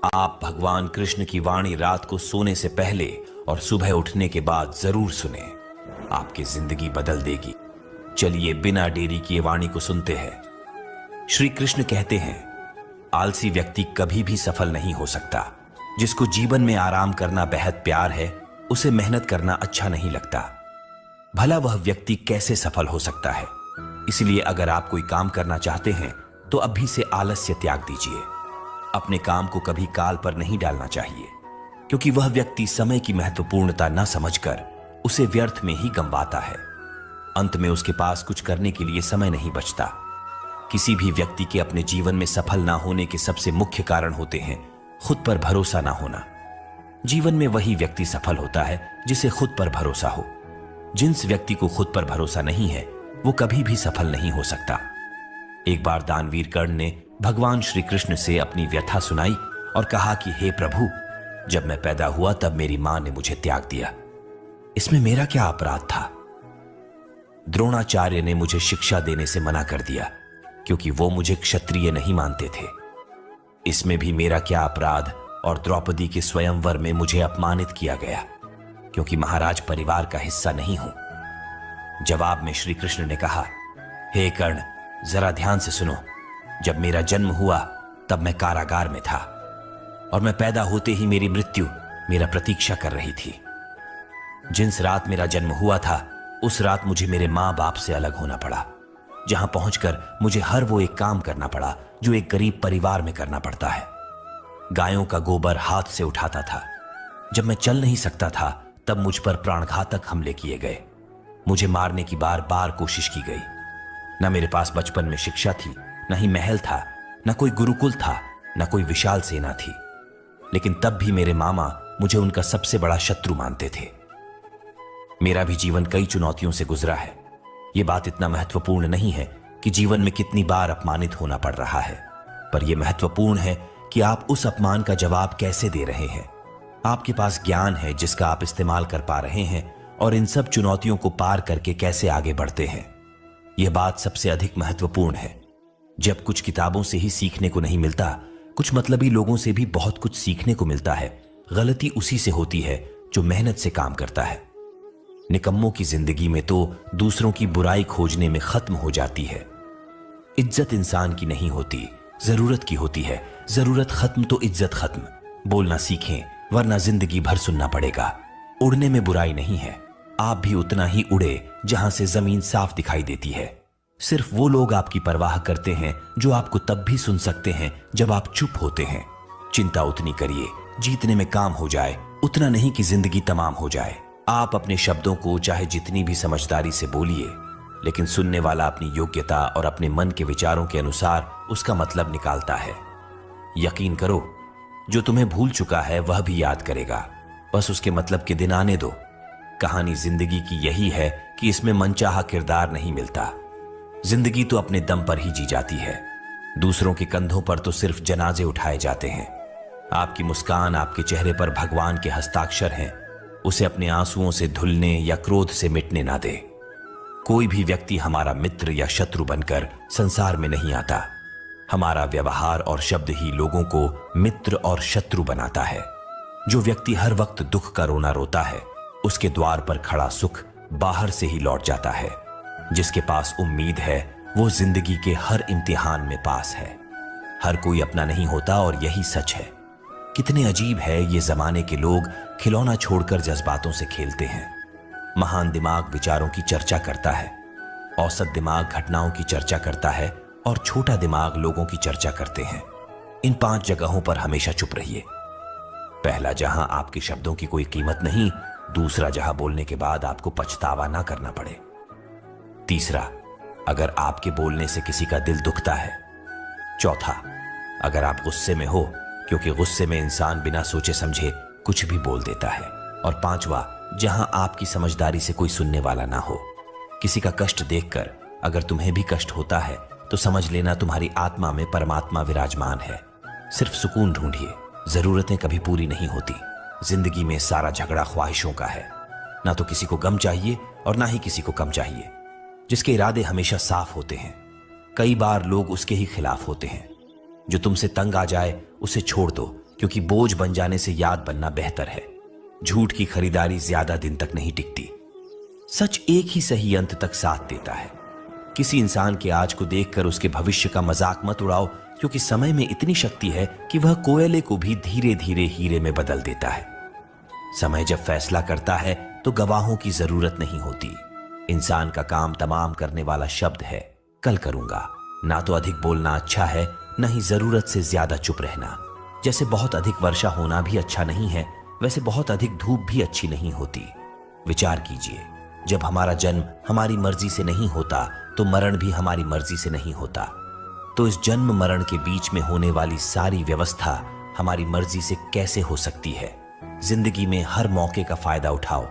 आप भगवान कृष्ण की वाणी रात को सोने से पहले और सुबह उठने के बाद जरूर सुने, आपकी जिंदगी बदल देगी। चलिए बिना देरी किए वाणी को सुनते हैं। श्री कृष्ण कहते हैं, आलसी व्यक्ति कभी भी सफल नहीं हो सकता। जिसको जीवन में आराम करना बेहद प्यार है, उसे मेहनत करना अच्छा नहीं लगता। भला वह व्यक्ति कैसे सफल हो सकता है? इसलिए अगर आप कोई काम करना चाहते हैं तो अभी से आलस्य त्याग दीजिए। अपने काम को कभी काल पर नहीं डालना चाहिए, क्योंकि वह व्यक्ति समय की महत्वपूर्णता न समझकर उसे व्यर्थ में ही गंवाता है। अंत में उसके पास कुछ करने के लिए समय नहीं बचता। किसी भी व्यक्ति के अपने जीवन में सफल ना होने के सबसे मुख्य कारण होते हैं खुद पर भरोसा ना होना। जीवन में वही व्यक्ति सफल होता है जिसे खुद पर भरोसा हो। जिस व्यक्ति को खुद पर भरोसा नहीं है वो कभी भी सफल नहीं हो सकता। एक बार दानवीर कर्ण ने भगवान श्री कृष्ण से अपनी व्यथा सुनाई और कहा कि हे प्रभु, जब मैं पैदा हुआ तब मेरी मां ने मुझे त्याग दिया। इसमें मेरा क्या अपराध था? द्रोणाचार्य ने मुझे शिक्षा देने से मना कर दिया क्योंकि वो मुझे क्षत्रिय नहीं मानते थे। इसमें भी मेरा क्या अपराध? और द्रौपदी के स्वयंवर में मुझे अपमानित किया गया क्योंकि महाराज परिवार का हिस्सा नहीं हूं। जवाब में श्री कृष्ण ने कहा, हे कर्ण, जरा ध्यान से सुनो। जब मेरा जन्म हुआ तब मैं कारागार में था और मैं पैदा होते ही मेरी मृत्यु मेरा प्रतीक्षा कर रही थी। जिस रात मेरा जन्म हुआ था उस रात मुझे मेरे मां बाप से अलग होना पड़ा, जहां पहुंचकर मुझे हर वो एक काम करना पड़ा जो एक गरीब परिवार में करना पड़ता है। गायों का गोबर हाथ से उठाता था। जब मैं चल नहीं सकता था तब मुझ पर प्राणघातक हमले किए गए। मुझे मारने की बार बार कोशिश की गई। न मेरे पास बचपन में शिक्षा थी, न ही महल था, न कोई गुरुकुल था, न कोई विशाल सेना थी। लेकिन तब भी मेरे मामा मुझे उनका सबसे बड़ा शत्रु मानते थे। मेरा भी जीवन कई चुनौतियों से गुजरा है। यह बात इतना महत्वपूर्ण नहीं है कि जीवन में कितनी बार अपमानित होना पड़ रहा है, पर यह महत्वपूर्ण है कि आप उस अपमान का जवाब कैसे दे रहे हैं। आपके पास ज्ञान है जिसका आप इस्तेमाल कर पा रहे हैं और इन सब चुनौतियों को पार करके कैसे आगे बढ़ते हैं। यह बात सबसे अधिक महत्वपूर्ण है। जब कुछ किताबों से ही सीखने को नहीं मिलता, कुछ मतलबी लोगों से भी बहुत कुछ सीखने को मिलता है। गलती उसी से होती है जो मेहनत से काम करता है। निकम्मों की जिंदगी में तो दूसरों की बुराई खोजने में खत्म हो जाती है। इज्जत इंसान की नहीं होती, जरूरत की होती है। जरूरत खत्म तो इज्जत खत्म। बोलना सीखें वरना जिंदगी भर सुनना पड़ेगा। उड़ने में बुराई नहीं है। आप भी उतना ही उड़े जहां से जमीन साफ दिखाई देती है। सिर्फ वो लोग आपकी परवाह करते हैं जो आपको तब भी सुन सकते हैं जब आप चुप होते हैं। चिंता उतनी करिए जीतने में काम हो जाए, उतना नहीं कि जिंदगी तमाम हो जाए। आप अपने शब्दों को चाहे जितनी भी समझदारी से बोलिए, लेकिन सुनने वाला अपनी योग्यता और अपने मन के विचारों के अनुसार उसका मतलब निकालता है। यकीन करो, जो तुम्हें भूल चुका है वह भी याद करेगा। बस उसके मतलब के दिन आने दो। कहानी जिंदगी की यही है कि इसमें मनचाहा किरदार नहीं मिलता। जिंदगी तो अपने दम पर ही जी जाती है। दूसरों के कंधों पर तो सिर्फ जनाजे उठाए जाते हैं। आपकी मुस्कान, आपके चेहरे पर भगवान के हस्ताक्षर हैं। उसे अपने आंसुओं से धुलने या क्रोध से मिटने ना दे। कोई भी व्यक्ति हमारा मित्र या शत्रु बनकर संसार में नहीं आता। हमारा व्यवहार और शब्द ही लोगों को मित्र और शत्रु बनाता है। जो व्यक्ति हर वक्त दुख का रोना रोता है, उसके द्वार पर खड़ा सुख बाहर से ही लौट जाता है। जिसके पास उम्मीद है वो जिंदगी के हर इम्तिहान में पास है। हर कोई अपना नहीं होता और यही सच है। कितने अजीब है ये जमाने के लोग खिलौना छोड़कर जज्बातों से खेलते हैं। महान दिमाग विचारों की चर्चा करता है, औसत दिमाग घटनाओं की चर्चा करता है और छोटा दिमाग लोगों की चर्चा करते हैं। इन 5 जगहों पर हमेशा चुप रहिए। पहला, जहां आपके शब्दों की कोई कीमत नहीं। दूसरा, जहां बोलने के बाद आपको पछतावा ना करना पड़े। तीसरा, अगर आपके बोलने से किसी का दिल दुखता है। चौथा, अगर आप गुस्से में हो, क्योंकि गुस्से में इंसान बिना सोचे समझे कुछ भी बोल देता है। और पांचवा, जहां आपकी समझदारी से कोई सुनने वाला ना हो। किसी का कष्ट देखकर अगर तुम्हें भी कष्ट होता है तो समझ लेना तुम्हारी आत्मा में परमात्मा विराजमान है। सिर्फ सुकून ढूंढिए। जरूरतें कभी पूरी नहीं होती। जिंदगी में सारा झगड़ा ख्वाहिशों का है। ना तो किसी को गम चाहिए और ना ही किसी को कम चाहिए। जिसके इरादे हमेशा साफ होते हैं, कई बार लोग उसके ही खिलाफ होते हैं। जो तुमसे तंग आ जाए उसे छोड़ दो, क्योंकि बोझ बन जाने से याद बनना बेहतर है। झूठ की खरीदारी ज्यादा दिन तक नहीं टिकती। सच एक ही सही अंत तक साथ देता है। किसी इंसान के आज को देखकर उसके भविष्य का मजाक मत उड़ाओ, क्योंकि समय में इतनी शक्ति है कि वह कोयले को भी धीरे धीरे हीरे में बदल देता है। समय जब फैसला करता है तो गवाहों की जरूरत नहीं होती। इंसान का काम तमाम करने वाला शब्द है कल करूंगा। ना तो अधिक बोलना अच्छा है, न ही जरूरत से ज्यादा चुप रहना। जैसे बहुत अधिक वर्षा होना भी अच्छा नहीं है, वैसे बहुत अधिक धूप भी अच्छी नहीं होती। विचार कीजिए, जब हमारा जन्म हमारी मर्जी से नहीं होता तो मरण भी हमारी मर्जी से नहीं होता। तो इस जन्म मरण के बीच में होने वाली सारी व्यवस्था हमारी मर्जी से कैसे हो सकती है? जिंदगी में हर मौके का फायदा उठाओ,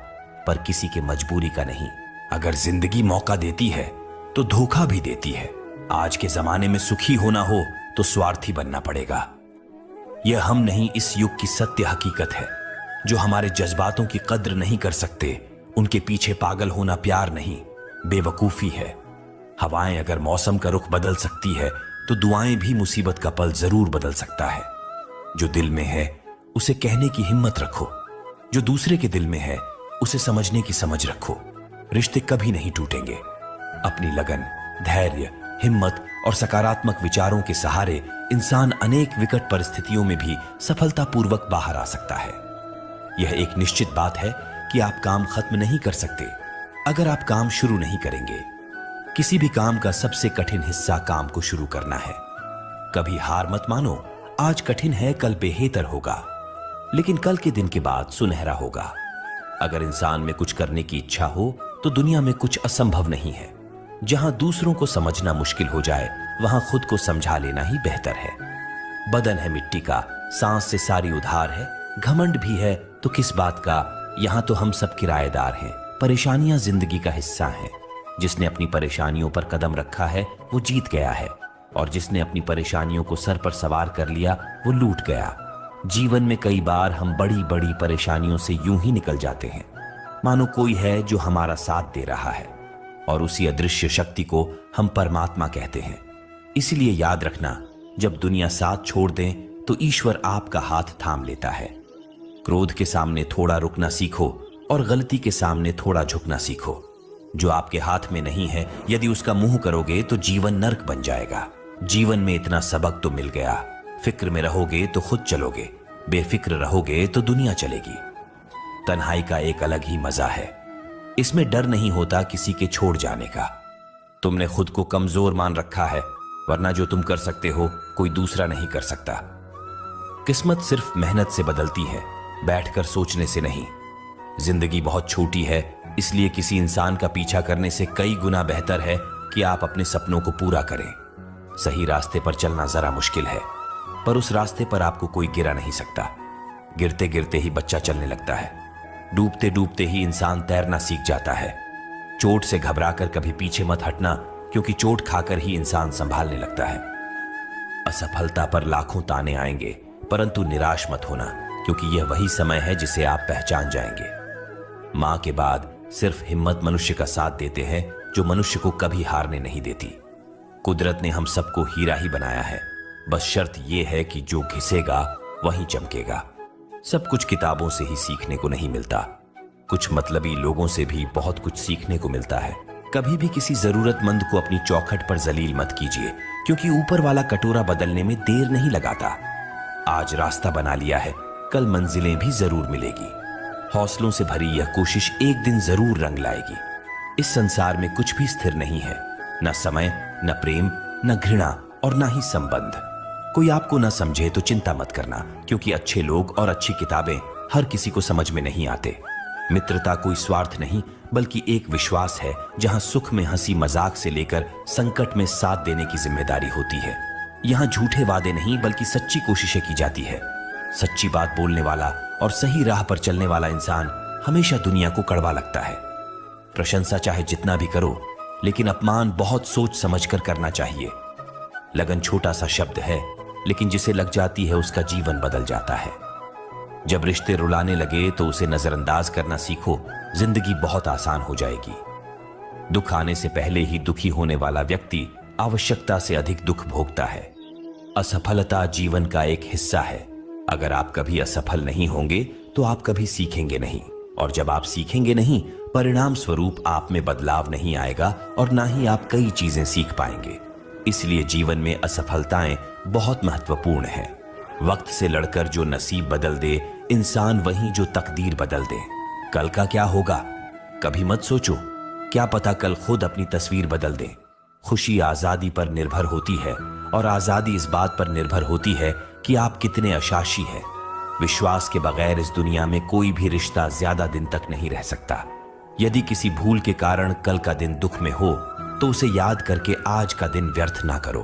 पर किसी के मजबूरी का नहीं। अगर जिंदगी मौका देती है तो धोखा भी देती है। आज के जमाने में सुखी होना हो तो स्वार्थी बनना पड़ेगा। यह हम नहीं, इस युग की सत्य हकीकत है। जो हमारे जज्बातों की कद्र नहीं कर सकते, उनके पीछे पागल होना प्यार नहीं, बेवकूफी है। हवाएं अगर मौसम का रुख बदल सकती है तो दुआएं भी मुसीबत का पल जरूर बदल सकता है। जो दिल में है उसे कहने की हिम्मत रखो, जो दूसरे के दिल में है उसे समझने की समझ रखो। रिश्ते कभी नहीं टूटेंगे। अपनी लगन, धैर्य, हिम्मत और सकारात्मक विचारों के सहारे इंसान अनेक विकट परिस्थितियों में भी सफलतापूर्वक बाहर आ सकता है। यह एक निश्चित बात है कि आप काम खत्म नहीं कर सकते अगर आप काम शुरू नहीं करेंगे। किसी भी काम का सबसे कठिन हिस्सा काम को शुरू करना है। कभी हार मत मानो। आज कठिन है, कल बेहतर होगा, लेकिन कल के दिन के बाद सुनहरा होगा। अगर इंसान में कुछ करने की इच्छा हो तो दुनिया में कुछ असंभव नहीं है। जहां दूसरों को समझना मुश्किल हो जाए, वहां खुद को समझा लेना ही बेहतर है। बदन है मिट्टी का, सांस से सारी उधार है। घमंड भी है तो किस बात का, यहां तो हम सब किराएदार हैं। परेशानियां जिंदगी का हिस्सा हैं। जिसने अपनी परेशानियों पर कदम रखा है वो जीत गया है, और जिसने अपनी परेशानियों को सर पर सवार कर लिया वो लूट गया। जीवन में कई बार हम बड़ी बड़ी परेशानियों से यूं ही निकल जाते हैं, मानो कोई है जो हमारा साथ दे रहा है, और उसी अदृश्य शक्ति को हम परमात्मा कहते हैं। इसलिए याद रखना, जब दुनिया साथ छोड़ दे तो ईश्वर आपका हाथ थाम लेता है। क्रोध के सामने थोड़ा रुकना सीखो और गलती के सामने थोड़ा झुकना सीखो। जो आपके हाथ में नहीं है, यदि उसका मुंह करोगे तो जीवन नर्क बन जाएगा। जीवन में इतना सबक तो मिल गया। फिक्र में रहोगे तो खुद चलोगे, बेफिक्र रहोगे तो दुनिया चलेगी। तन्हाई का एक अलग ही मजा है। इसमें डर नहीं होता किसी के छोड़ जाने का। तुमने खुद को कमजोर मान रखा है, वरना जो तुम कर सकते हो कोई दूसरा नहीं कर सकता। किस्मत सिर्फ मेहनत से बदलती है, बैठकर सोचने से नहीं। जिंदगी बहुत छोटी है, इसलिए किसी इंसान का पीछा करने से कई गुना बेहतर है कि आप अपने सपनों को पूरा करें। सही रास्ते पर चलना जरा मुश्किल है, पर उस रास्ते पर आपको कोई गिरा नहीं सकता। गिरते गिरते ही बच्चा चलने लगता है, डूबते डूबते ही इंसान तैरना सीख जाता है। चोट से घबराकर कभी पीछे मत हटना, क्योंकि चोट खाकर ही इंसान संभालने लगता है। असफलता पर लाखों ताने आएंगे, परंतु निराश मत होना, क्योंकि यह वही समय है जिसे आप पहचान जाएंगे। मां के बाद सिर्फ हिम्मत मनुष्य का साथ देते हैं, जो मनुष्य को कभी हारने नहीं देती। कुदरत ने हम सबको हीरा ही बनाया है, बस शर्त यह है कि जो घिसेगा वहीं चमकेगा। सब कुछ किताबों से ही सीखने को नहीं मिलता, कुछ मतलबी लोगों से भी बहुत कुछ सीखने को मिलता है। कभी भी किसी जरूरतमंद को अपनी चौखट पर जलील मत कीजिए, क्योंकि ऊपर वाला कटोरा बदलने में देर नहीं लगाता। आज रास्ता बना लिया है, कल मंजिलें भी जरूर मिलेगी। हौसलों से भरी यह कोशिश एक दिन जरूर रंग लाएगी। इस संसार में कुछ भी स्थिर नहीं है, न समय, न प्रेम, न घृणा और न ही संबंध। कोई आपको न समझे तो चिंता मत करना, क्योंकि अच्छे लोग और अच्छी किताबें हर किसी को समझ में नहीं आते। मित्रता कोई स्वार्थ नहीं, बल्कि एक विश्वास है, जहां सुख में हंसी मजाक से लेकर संकट में साथ देने की जिम्मेदारी होती है। यहां झूठे वादे नहीं, बल्कि सच्ची कोशिशें की जाती है। सच्ची बात बोलने वाला और सही राह पर चलने वाला इंसान हमेशा दुनिया को कड़वा लगता है। प्रशंसा चाहे जितना भी करो, लेकिन अपमान बहुत सोच समझकर करना चाहिए। लगन छोटा सा शब्द है, लेकिन जिसे लग जाती है उसका जीवन बदल जाता है। जब रिश्ते रुलाने लगे तो उसे नजरअंदाज करना सीखो, जिंदगी बहुत आसान हो जाएगी। दुख आने से पहले ही दुखी होने वाला व्यक्ति आवश्यकता से अधिक दुख भोगता है। असफलता जीवन का एक हिस्सा है। अगर आप कभी असफल नहीं होंगे तो आप कभी सीखेंगे नहीं, और जब आप सीखेंगे नहीं, परिणाम स्वरूप आप में बदलाव नहीं आएगा और ना ही आप कई चीजें सीख पाएंगे। इसलिए जीवन में असफलताएं बहुत महत्वपूर्ण हैं। वक्त से लड़कर जो नसीब बदल दे, इंसान वही जो तकदीर बदल दे। कल का क्या होगा कभी मत सोचो, क्या पता कल खुद अपनी तस्वीर बदल दे। खुशी आजादी पर निर्भर होती है और आजादी इस बात पर निर्भर होती है कि आप कितने अशाशी हैं। विश्वास के बगैर इस दुनिया में कोई भी रिश्ता ज्यादा दिन तक नहीं रह सकता। यदि किसी भूल के कारण कल का दिन दुख में हो तो उसे याद करके आज का दिन व्यर्थ ना करो।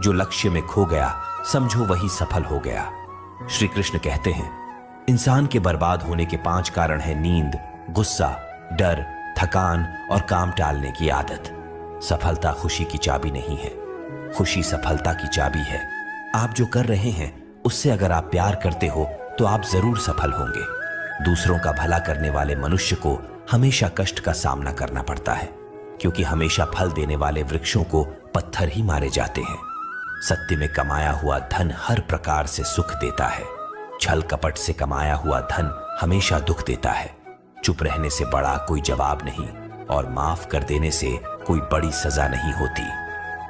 जो लक्ष्य में खो गया समझो वही सफल हो गया। श्री कृष्ण कहते हैं, इंसान के बर्बाद होने के 5 कारण हैं नींद, गुस्सा, डर, थकान और काम टालने की आदत। सफलता खुशी की चाबी नहीं है, खुशी सफलता की चाबी है। आप जो कर रहे हैं उससे अगर आप प्यार करते हो तो आप जरूर सफल होंगे। दूसरों का भला करने वाले मनुष्य को हमेशा कष्ट का सामना करना पड़ता है, क्योंकि हमेशा फल देने वाले वृक्षों को पत्थर ही मारे जाते हैं। सत्य में कमाया हुआ धन हर प्रकार से सुख देता है, छल कपट से कमाया हुआ धन हमेशा दुख देता है। चुप रहने से बड़ा कोई जवाब नहीं और माफ कर देने से कोई बड़ी सजा नहीं होती।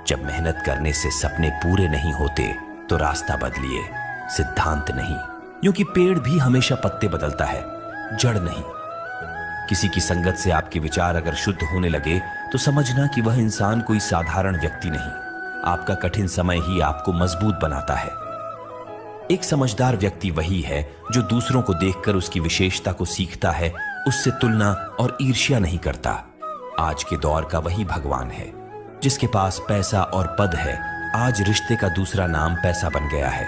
जब मेहनत करने से सपने पूरे नहीं होते तो रास्ता बदलिए, सिद्धांत नहीं, क्योंकि पेड़ भी हमेशा पत्ते बदलता है, जड़ नहीं। किसी की संगत से आपके विचार अगर शुद्ध होने लगे तो समझना कि वह इंसान कोई साधारण व्यक्ति नहीं, आपका कठिन समय ही आपको मजबूत बनाता है। एक समझदार व्यक्ति वही है जो दूसरों को देखकर उसकी विशेषता को सीखता है, उससे तुलना और ईर्ष्या नहीं करता। आज के दौर का वही भगवान है। जिसके पास पैसा और पद है, आज रिश्ते का दूसरा नाम पैसा बन गया है।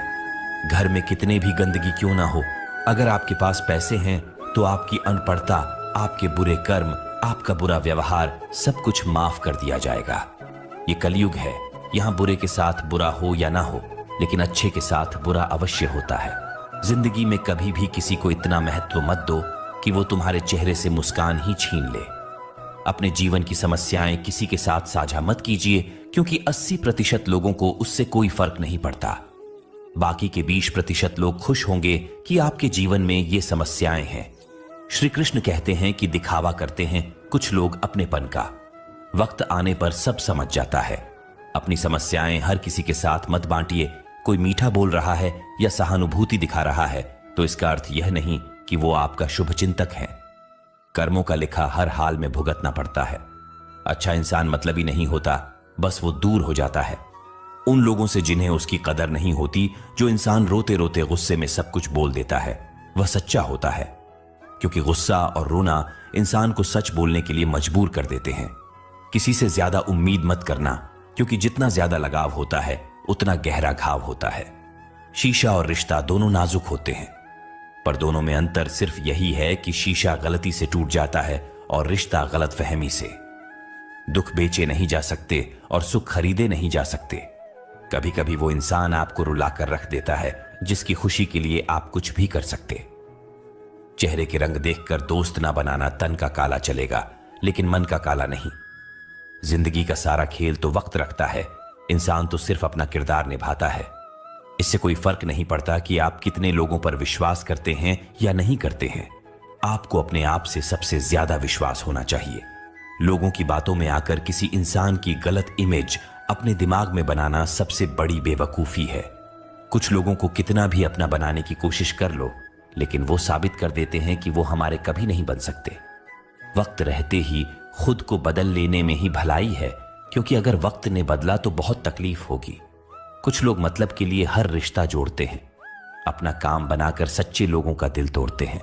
घर में कितने भी गंदगी क्यों ना हो, अगर आपके पास पैसे हैं तो आपकी अनपढ़ता, आपके बुरे कर्म, आपका बुरा व्यवहार सब कुछ माफ कर दिया जाएगा। ये कलयुग है, यहां बुरे के साथ बुरा हो या ना हो, लेकिन अच्छे के साथ बुरा अवश्य होता है। जिंदगी में कभी भी किसी को इतना महत्व मत दो कि वो तुम्हारे चेहरे से मुस्कान ही छीन ले। अपने जीवन की समस्याएं किसी के साथ साझा मत कीजिए, क्योंकि 80% लोगों को उससे कोई फर्क नहीं पड़ता। बाकी के 20% लोग खुश होंगे कि आपके जीवन में ये समस्याएं हैं। श्री कृष्ण कहते हैं कि दिखावा करते हैं कुछ लोग अपनेपन का, वक्त आने पर सब समझ जाता है। अपनी समस्याएं हर किसी के साथ मत बांटिए। कोई मीठा बोल रहा है या सहानुभूति दिखा रहा है तो इसका अर्थ यह नहीं कि वो आपका शुभचिंतक है। कर्मों का लिखा हर हाल में भुगतना पड़ता है। अच्छा इंसान मतलबी नहीं होता, बस वो दूर हो जाता है उन लोगों से जिन्हें उसकी कदर नहीं होती। जो इंसान रोते रोते गुस्से में सब कुछ बोल देता है वह सच्चा होता है, क्योंकि गुस्सा और रोना इंसान को सच बोलने के लिए मजबूर कर देते हैं। किसी से ज्यादा उम्मीद मत करना, क्योंकि जितना ज्यादा लगाव होता है उतना गहरा घाव होता है। शीशा और रिश्ता दोनों नाजुक होते हैं, पर दोनों में अंतर सिर्फ यही है कि शीशा गलती से टूट जाता है और रिश्ता गलतफहमी से। दुख बेचे नहीं जा सकते और सुख खरीदे नहीं जा सकते। कभी कभी वो इंसान आपको रुलाकर रख देता है जिसकी खुशी के लिए आप कुछ भी कर सकते। चेहरे के रंग देखकर दोस्त ना बनाना, तन का काला चलेगा लेकिन मन का काला नहीं। जिंदगी का सारा खेल तो वक्त रखता है, इंसान तो सिर्फ अपना किरदार निभाता है। इससे कोई फर्क नहीं पड़ता कि आप कितने लोगों पर विश्वास करते हैं या नहीं करते हैं। आपको अपने आप से सबसे ज्यादा विश्वास होना चाहिए। लोगों की बातों में आकर किसी इंसान की गलत इमेज अपने दिमाग में बनाना सबसे बड़ी बेवकूफी है। कुछ लोगों को कितना भी अपना बनाने की कोशिश कर लो, लेकिन वो साबित कर देते हैं कि वो हमारे कभी नहीं बन सकते। वक्त रहते ही खुद को बदल लेने में ही भलाई है, क्योंकि अगर वक्त ने बदला तो बहुत तकलीफ होगी। कुछ लोग मतलब के लिए हर रिश्ता जोड़ते हैं, अपना काम बनाकर सच्चे लोगों का दिल तोड़ते हैं।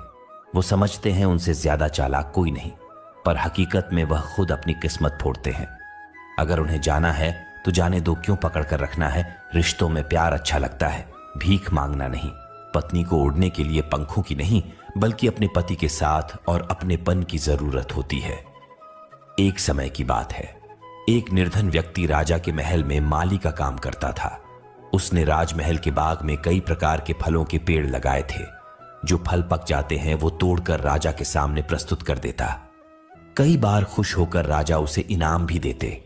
वो समझते हैं उनसे ज्यादा चालाक कोई नहीं, पर हकीकत में वह खुद अपनी किस्मत फोड़ते हैं। अगर उन्हें जाना है तो जाने दो, क्यों पकड़ कर रखना है। रिश्तों में प्यार अच्छा लगता है, भीख मांगना नहीं। पत्नी को उड़ने के लिए पंखों की नहीं, बल्कि अपने पति के साथ और अपनेपन की जरूरत होती है। एक समय की बात है, एक निर्धन व्यक्ति राजा के महल में माली का काम करता था। उसने राजमहल के बाग में कई प्रकार के फलों के पेड़ लगाए थे। जो फल पक जाते हैं वो तोड़कर राजा के सामने प्रस्तुत कर देता। कई बार खुश होकर राजा उसे इनाम भी देते।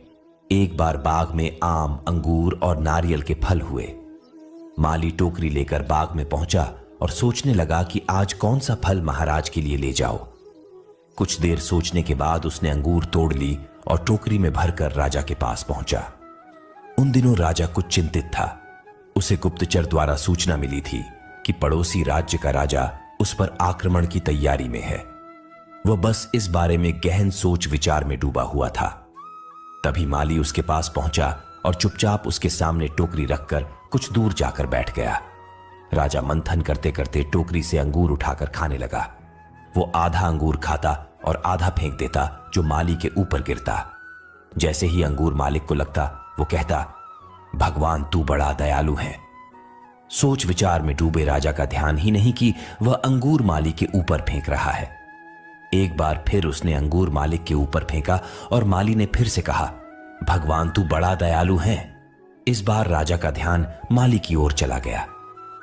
एक बार बाग में आम, अंगूर और नारियल के फल हुए। माली टोकरी लेकर बाग में पहुंचा और सोचने लगा कि आज कौन सा फल महाराज के लिए ले जाओ। कुछ देर सोचने के बाद उसने अंगूर तोड़ ली और टोकरी में भरकर राजा के पास पहुंचा। उन दिनों राजा कुछ चिंतित था। उसे गुप्तचर द्वारा सूचना मिली थी कि पड़ोसी राज्य का राजा उस पर आक्रमण की तैयारी में है। वह बस इस बारे में गहन सोच विचार में डूबा हुआ था। तभी माली उसके पास पहुंचा और चुपचाप उसके सामने टोकरी रखकर कुछ दूर जाकर बैठ गया। राजा मंथन करते करते टोकरी से अंगूर उठाकर खाने लगा। वो आधा अंगूर खाता और आधा फेंक देता, जो माली के ऊपर गिरता। जैसे ही अंगूर मालिक को लगता, वो कहता, भगवान तू बड़ा दयालु है। सोच विचार में डूबे राजा का ध्यान ही नहीं कि वह अंगूर माली के ऊपर फेंक रहा है। एक बार फिर उसने अंगूर मालिक के ऊपर फेंका और माली ने फिर से कहा, भगवान तू बड़ा दयालु है। इस बार राजा का ध्यान माली की ओर चला गया।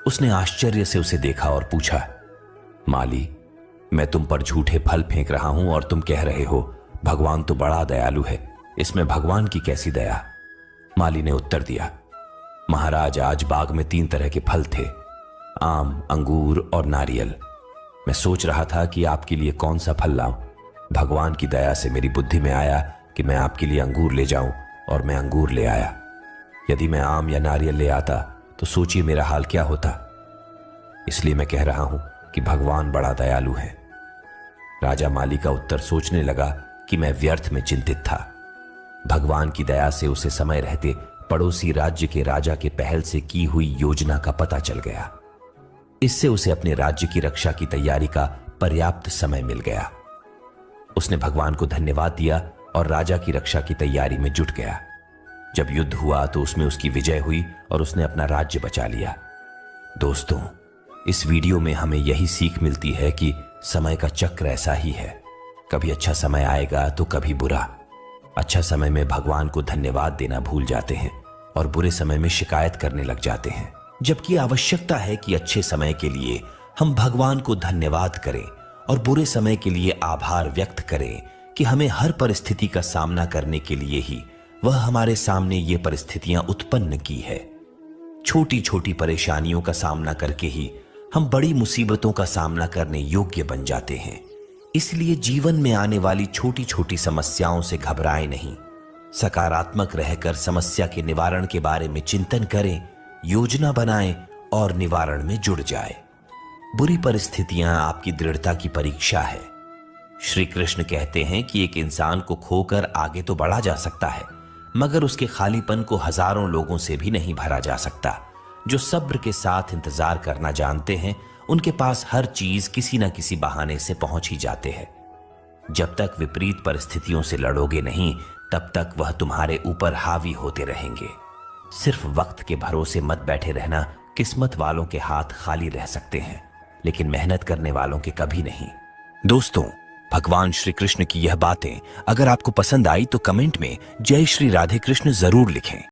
उसने आश्चर्य से उसे देखा और पूछा, माली, मैं तुम पर झूठे फल फेंक रहा हूं और तुम कह रहे हो भगवान तो बड़ा दयालु है, इसमें भगवान की कैसी दया? माली ने उत्तर दिया, महाराज, आज बाग में 3 तरह के फल थे, आम, अंगूर और नारियल। मैं सोच रहा था कि आपके लिए कौन सा फल लाऊं। भगवान की दया से मेरी बुद्धि में आया कि मैं आपके लिए अंगूर ले जाऊं, और मैं अंगूर ले आया। यदि मैं आम या नारियल ले आता तो सोचिए मेरा हाल क्या होता। इसलिए मैं कह रहा हूं कि भगवान बड़ा दयालु है। राजा माली का उत्तर सोचने लगा कि मैं व्यर्थ में चिंतित था। भगवान की दया से उसे समय रहते पड़ोसी राज्य के राजा के पहल से की हुई योजना का पता चल गया। इससे उसे अपने राज्य की रक्षा की तैयारी का पर्याप्त समय मिल गया। उसने भगवान को धन्यवाद दिया और राजा की रक्षा की तैयारी में जुट गया। जब युद्ध हुआ तो उसमें उसकी विजय हुई और उसने अपना राज्य बचा लिया। दोस्तों, इस वीडियो में हमें यही सीख मिलती है कि समय का चक्र ऐसा ही है, कभी अच्छा समय आएगा तो कभी बुरा। अच्छा समय में भगवान को धन्यवाद देना भूल जाते हैं और बुरे समय में शिकायत करने लग जाते हैं, जबकि आवश्यकता है कि अच्छे समय के लिए हम भगवान को धन्यवाद करें और बुरे समय के लिए आभार व्यक्त करें कि हमें हर परिस्थिति का सामना करने के लिए ही वह हमारे सामने ये परिस्थितियां उत्पन्न की है। छोटी छोटी परेशानियों का सामना करके ही हम बड़ी मुसीबतों का सामना करने योग्य बन जाते हैं। इसलिए जीवन में आने वाली छोटी छोटी समस्याओं से घबराएं नहीं, सकारात्मक रहकर समस्या के निवारण के बारे में चिंतन करें, योजना बनाएं और निवारण में जुड़ जाएं। बुरी परिस्थितियां आपकी दृढ़ता की परीक्षा है। श्री कृष्ण कहते हैं कि एक इंसान को खोकर आगे तो बढ़ा जा सकता है, मगर उसके खालीपन को हजारों लोगों से भी नहीं भरा जा सकता। जो सब्र के साथ इंतजार करना जानते हैं, उनके पास हर चीज किसी न किसी बहाने से पहुंच ही जाते हैं। जब तक विपरीत परिस्थितियों से लड़ोगे नहीं, तब तक वह तुम्हारे ऊपर हावी होते रहेंगे। सिर्फ वक्त के भरोसे मत बैठे रहना। किस्मत वालों के हाथ खाली रह सकते हैं, लेकिन मेहनत करने वालों के कभी नहीं। दोस्तों, भगवान श्री कृष्ण की यह बातें अगर आपको पसंद आई तो कमेंट में जय श्री राधे कृष्ण जरूर लिखें।